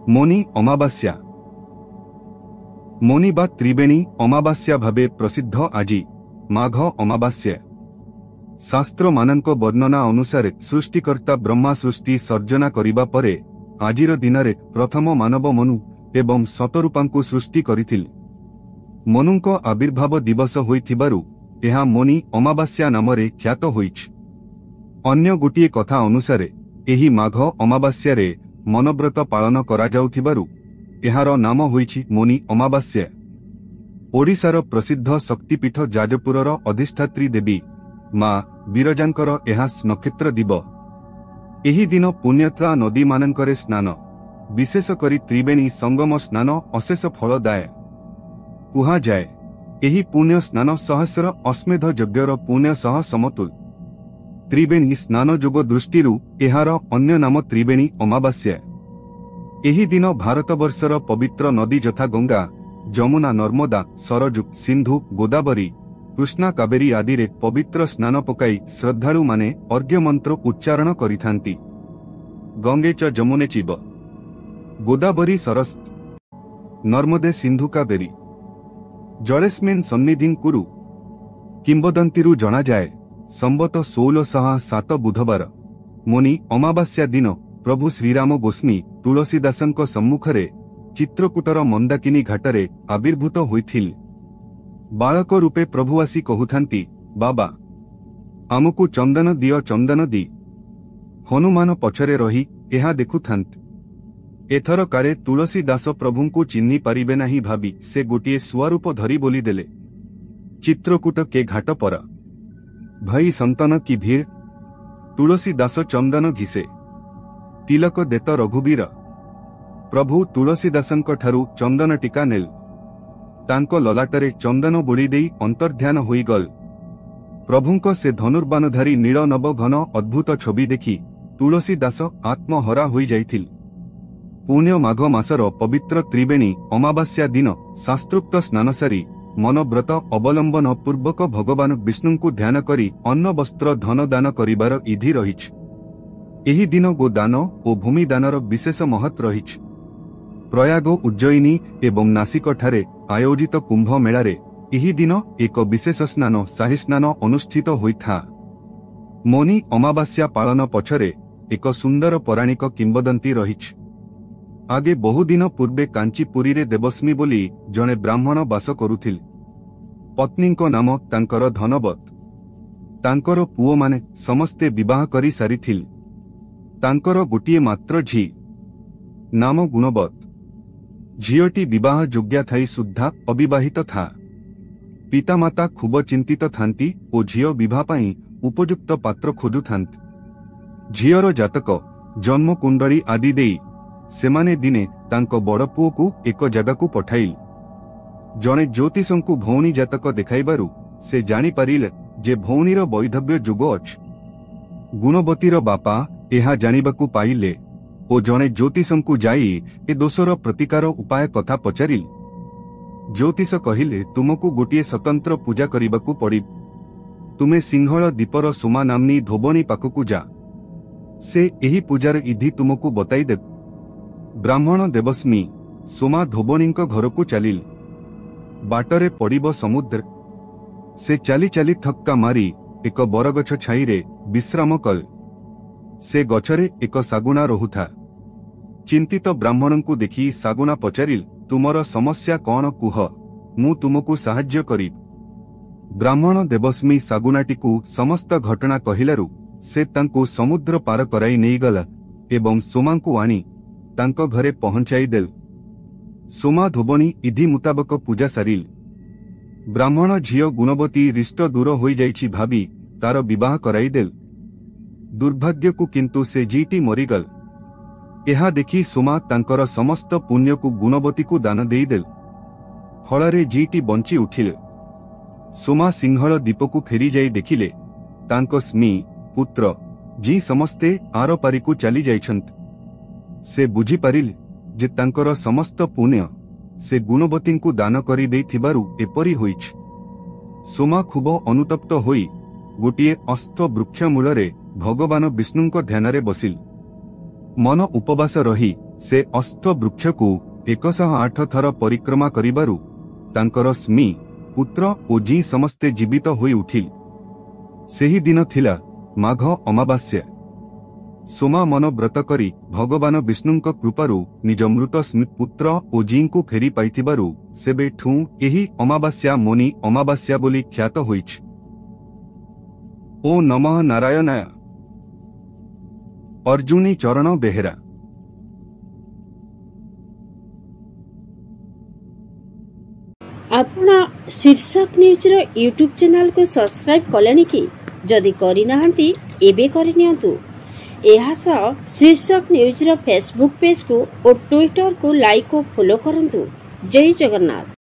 मोनी अमावास्या। मोनी बा त्रिवेणी अमावास्या भावे प्रसिद्ध आज माघ अमावास्या। शास्त्र मानक वर्णना अनुसार सृष्टिकर्ता ब्रह्मा सृष्टि सर्जना करिबा परे आजिर दिनरे प्रथम मानव मनु एवं शतरूपांकु सृष्टि करिथिले। मनुंक आविर्भाव दिवस होइथिबारु एहा मोनी अमावास्या नामरे ख्यात होइछ। अन्य गोटिए कथा अनुसार एही माघ अमावास्यारे मनव्रत पालन करा जाउथिबारु एहार नाम होइछि मोनी अमावास्या। ओडिशार प्रसिद्ध शक्तिपीठ जाजपुरर अधिष्ठात्री देवी मां बिरजांकर एहा नक्षत्र दिब। एही दिन पुण्यता नदी मानंकरे स्नान विशेष करी त्रिवेणी संगम स्नान अशेष फलदाय कुहा जाए। एही पुण्य स्नान सहस्र अश्मेध यज्ञर पुण्य सह समतुल। त्रिवेणी स्नान जोग दृष्टिरु एहार अन्य नाम त्रिवेणी अमावास्या। एही दिन भारतवर्षर पवित्र नदी यथा गंगा, जमुना, नर्मदा, सरजू, सिंधु, गोदावरी, कृष्णा, कावेरी आदि रे पवित्र स्नान पकाई श्रद्धालु माने अर्घ्य मंत्र उच्चारण करिथांती। गंगे च जमुने चैव गोदावरी सरस् नर्मदे सिंधु कावेरी जलेस्मिन् सन्निधिं कुरु। किंबदंतीरु जणा जाए संबत 1607 बुधवार मोनी अमावास्या दिन प्रभु श्रीराम गोस्वामी तुलसीदासंक सम्मुखरे चित्रकूटर मंदाकिनी घाटरे आविर्भूत होइथिले। बालक रूपे प्रभु आसी कहुथांती, बाबा आमकु चंदन दियो, चंदन दी। हनुमान पछरे रही एहा देखुथांती। एथर काले तुलसीदास प्रभुंकु चिन्हि पारिबे नाही भाबी से गोटिए सुआरूप धरी बोली देले, चित्रकूट के घाट पर भाई संतन की भीड़। तुलसीदास चंदन घिसे तिलक देत रघुबीर। प्रभु तुलसीदासंक ठारू चंदन टीका नेल। तांको ललाटरे चंदन बोली देई अंतर्ध्यान होई गल। प्रभुंक से धनुर्बाणधारी नील नभ घन अद्भुत छवि देखि तुलसीदास आत्महरा होई जाइथिल। पुण्य माघ मासर पवित्र त्रिवेणी अमावास्या दिन शास्त्रोक्त स्नान सारी मनव्रत अवलंबन पूर्वक भगवान विष्णुंकु ध्यान करी अन्न वस्त्र धन दान करिबार इधि रहिछ। एही दिन गोदान और भूमि दानर विशेष महत्व रहिछ। प्रयाग, उज्जयिनी एवं नासिक ठारे आयोजित कुंभ मेलारे एही दिन एक विशेष स्नान शाही स्नान अनुष्ठित होइथा। मोनी अमावास्या पालन पछरे एक सुंदर पौराणिक किंबदंती रहिछ। आगे बहुदिन पूर्वे कांचीपुरी रे देवस्मी बोली जने ब्राह्मण बास करुथिल। पत्नीको नाम तांकर धनवत। तांकर पुओ माने समस्ते विवाह करी सारिथिल। तांकर गोटिए मात्र झी नाम गुणवत। झीओटी विवाह योग्या थाई सुद्धा अविवाहित था। पितामाता खूब चिंतित थांती ओ झीओ विवाह पाई उपयुक्त पात्र खोजु थांती। झीओर जातक, जन्म कुंडली आदि देई सेमाने दिने तांको बड़ पुओकु एक जगाकु पठाइल। जने ज्योतिषंकु भौणी जातक देखाइबारु से जानी पारिले जे भौणीर वैधव्य जुग अछि। गुणवतीर बापा एहा जानिबाकु पाइले ओ जने ज्योतिषंकु जाई ए दोषर प्रतिकार उपाय कथा पचारिल। ज्योतिष कहिले तुमकु गोटिए स्वतंत्र पूजा करिबाकु पड़ी। तुमे सिंहल दीपर सोमा नामनी धोबनी पाखकु जा, से एही पूजार इधि तुमकु बताई दे। ब्राह्मण देवस्मी सोमा धोबनींक घरकु चलिल। बाटरे पड़िब समुद्र। से चाली चाली थक्का मारी एक बरगछ छाईरे विश्राम कल। से गछरे एक सागुना रहुथा। चिंतित ब्राह्मणंकु देखि सागुना पचारिल, तुमर समस्या कौन कुह, मु तुमकु साहाय्य करी। ब्राह्मण देवस्मी सागुनाटीकु समस्त घटना कहिलारु से तांकु समुद्र पार कराई नहीं गला एवं सोमांकु आनी तांको घरे पहुंचाई देल। सोमा धोबनी इधि मुताबक पूजा सारिल। ब्राह्मण झियो गुणवती रिष्ट दूर होई जाइछि भाबी तार विवाह कराई देल। दुर्भाग्यकु किंतु से जीटी मरीगल। एहा देखि सोमा तांकर समस्त पुण्यकु गुणवतीकु दान देई देल। फଳରେ जीटी बंची उठिले। सोमा सिंहल दीपकु फेरी जाई देखिले तांको स्मी पुत्र जी समस्ते आर पारिकु चली जाइछंत। से बुझी पारिल जे तांकर समस्त पुण्य से गुणवतींकु दान करी देइथिबारु एपरि होइछ। सोमा खूब अनुतप्त होई गोटिए अस्त वृक्ष मूलरे भगवान विष्णुंक ध्यानरे बसिल। मन उपवास रही से अस्त वृक्ष को 108 थर परिक्रमा करिबारु तांकर स्मी पुत्र ओ जी समस्ते जीवित होई उठिल। सेही दिन थिला माघ अमावास्या। सोमा मन व्रत करी भगवान विष्णुंक कृपारु निज मृत स्मी पुत्र ओ जी को फेरी पाइथिबारु सेबेठू एही अमावास्या मोनी अमावास्या बोली ख्यात होइछ। ओ नमः नारायणाय। अर्जुनी चरण बेहेरा। आपण शीर्षक न्यूज रो यूट्यूब चैनल को सब्सक्राइब कलेनी कि जदि करि नाहंती एबे करि नियंतु। एहा सह शीर्षक न्यूज रो फेसबुक पेज को और ट्विटर को लाइक और फॉलो करंतु। जय जगन्नाथ।